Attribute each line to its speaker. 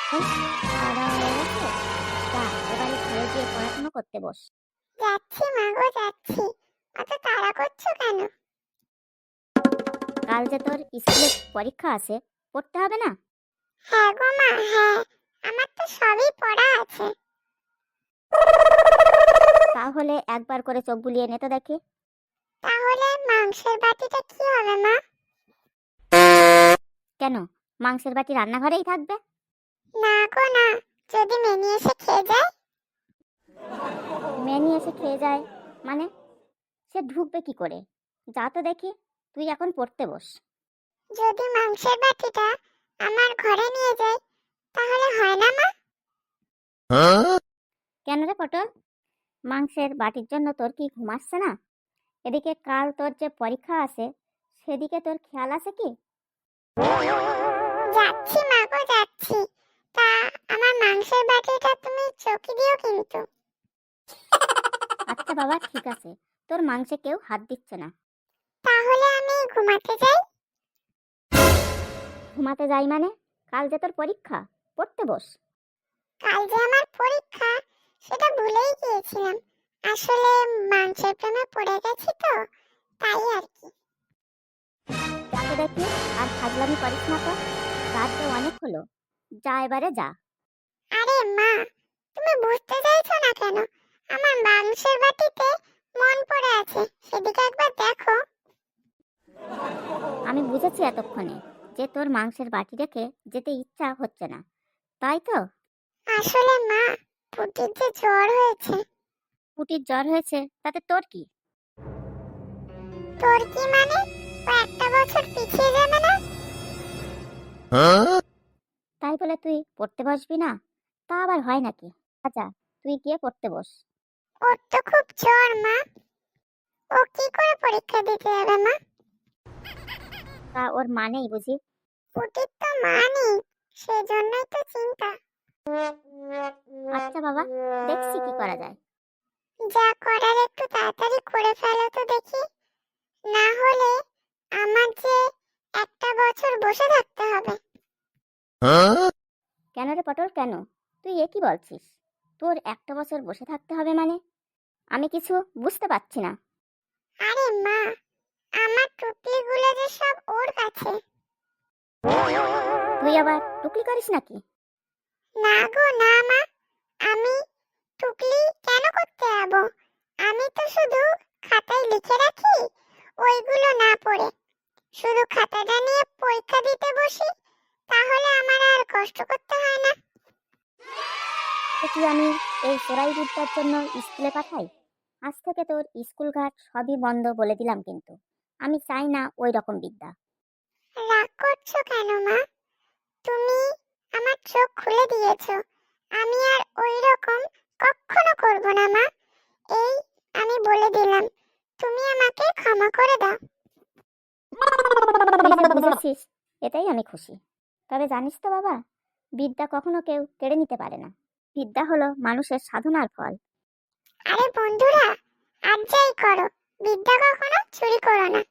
Speaker 1: হুম, খাওয়া দাওয়া হয়ে গেছে? যা, এবারে ঘরে গিয়ে পড়াশোনা করতে বস।
Speaker 2: যাচ্ছি মা গো, যাচ্ছি। অত তাড়া করছো কেন?
Speaker 1: কাল যে তোর স্কুলে পরীক্ষা আছে, পড়তে হবে না?
Speaker 2: হ্যাঁ গো মা, হ্যাঁ। আমার তো সবই পড়া আছে।
Speaker 1: তাহলে একবার করে চোখ বুলিয়ে নে তো দেখি।
Speaker 2: তাহলে মাংসের বাটিটা কি হবে মা?
Speaker 1: কেন, মাংসের বাটি রান্নাঘরেই থাকবে?
Speaker 2: না গো না, যদি মেনি এসে খেয়ে যায়।
Speaker 1: মেনি এসে খেয়ে যায় মানে? সে ঢুকবে কি করে? যা তো দেখি, তুই এখন পড়তে বস।
Speaker 2: যদি মাংসের বাটিটা আমার ঘরে নিয়ে যায়, তাহলে হয় না মা?
Speaker 1: কেন রে পটল, মাংসের বাটির জন্য তোর কি ঘুম আসছে না? এদিকে কাল তোর যে পরীক্ষা আছে, সেদিকে তোর খেয়াল আছে কি?
Speaker 2: যাচ্ছি মা গো, যাচ্ছি। তা আমার মাংসের বাটিটা তুমি চকি দিও কিন্তু।
Speaker 1: আচ্ছা বাবা, ঠিক আছে, তোর মাংসে কেউ হাত দিচ্ছে না।
Speaker 2: তাহলে আমি ঘুমাতে যাই।
Speaker 1: ঘুমাতে যাই মানে? কাল যে তোর পরীক্ষা, পড়তে বস।
Speaker 2: কাল যে আমার পরীক্ষা, সেটা ভুলেই গিয়েছিলাম। আসলে মাংসের প্রেমে পড়ে গেছি তো, তাই আর কি।
Speaker 1: যাকে দেখি, আর ফাজলামি করিস না তো। রাত যে অনেক হলো, যা এবারে যা।
Speaker 2: আরে মা, তুমি বুঝতে চাইছো না কেন? আমার মাংসের বাটিতে মন পড়ে আছে, সেদিকে একবার দেখো।
Speaker 1: আমি বুঝেছি এতক্ষণে যে তোর মাংসের বাটি রেখে যেতে ইচ্ছা হচ্ছে না, তাই তো?
Speaker 2: আসলে মা, পুটির যে জ্বর হয়েছে।
Speaker 1: পুটির জ্বর হয়েছে তাতে তোর কি?
Speaker 2: তোর কি মানে? ও একটা বছর পিছিয়ে যাবে না?
Speaker 1: তাই বলে তুই পড়তে বসবি না? তা আবার হয় নাকি? আচ্ছা, তুই গিয়ে পড়তে বস।
Speaker 2: ওর তো খুব জ্বর মা। ও কি করে পরীক্ষা দিতে যাবে মা?
Speaker 1: তা ওর মানেই বুঝি?
Speaker 2: পুটির তো মা নেই, সেজন্যই তো চিন্তা।
Speaker 1: আচ্ছা বাবা, দেখছি কি করা যায়।
Speaker 2: যা করার একটু তাড়াতাড়ি করে ফেলো তো দেখি, না হলে আমার যে একটা বছর বসে থাকতে হবে।
Speaker 1: কেন রে পটল, কেন? তুই এ কি বলছিস? তোর একটা বছর বসে থাকতে হবে মানে? আমি কিছু বুঝতে পারছি না।
Speaker 2: আরে মা, আমার টুকলিগুলো যে সব ওর কাছে।
Speaker 1: তুই আবার টুকলি করিস নাকি?
Speaker 2: না গো না মা, আমি টুকলি কেন করতে যাব? আমি তো শুধু খাতায় লিখে রাখি, ওইগুলো না পড়ে শুধু খাতাটা নিয়ে পরীক্ষা দিতে বসি, তাহলে আমার আর কষ্ট করতে হয় না।
Speaker 1: তো কি আমি এই চোরাই বিদ্যার জন্য স্কুলে পাঠাই? আজ থেকে তোর স্কুল ঘাট সবই বন্ধ বলে দিলাম, কিন্তু আমি চাই না ওই রকম বিদ্যা।
Speaker 2: রাগ করছো কেন মা? তুমি আমার চোখ খুলে দিয়েছো। আমি আর ওই রকম কখনো করব না মা। এই আমি বলে দিলাম, তুমি আমাকে ক্ষমা করে দাও।
Speaker 1: তুই যে বুঝেছিস, এটাই আমি খুশি। তবে জানিস তো বাবা, বিদ্যা কখনো কেউ কেড়ে নিতে পারে না। বিদ্যা হলো মানুষের সাধনার ফল।
Speaker 2: আরে বন্ধুরা, আর যাই করো, বিদ্যা কখনো চুরি করো না।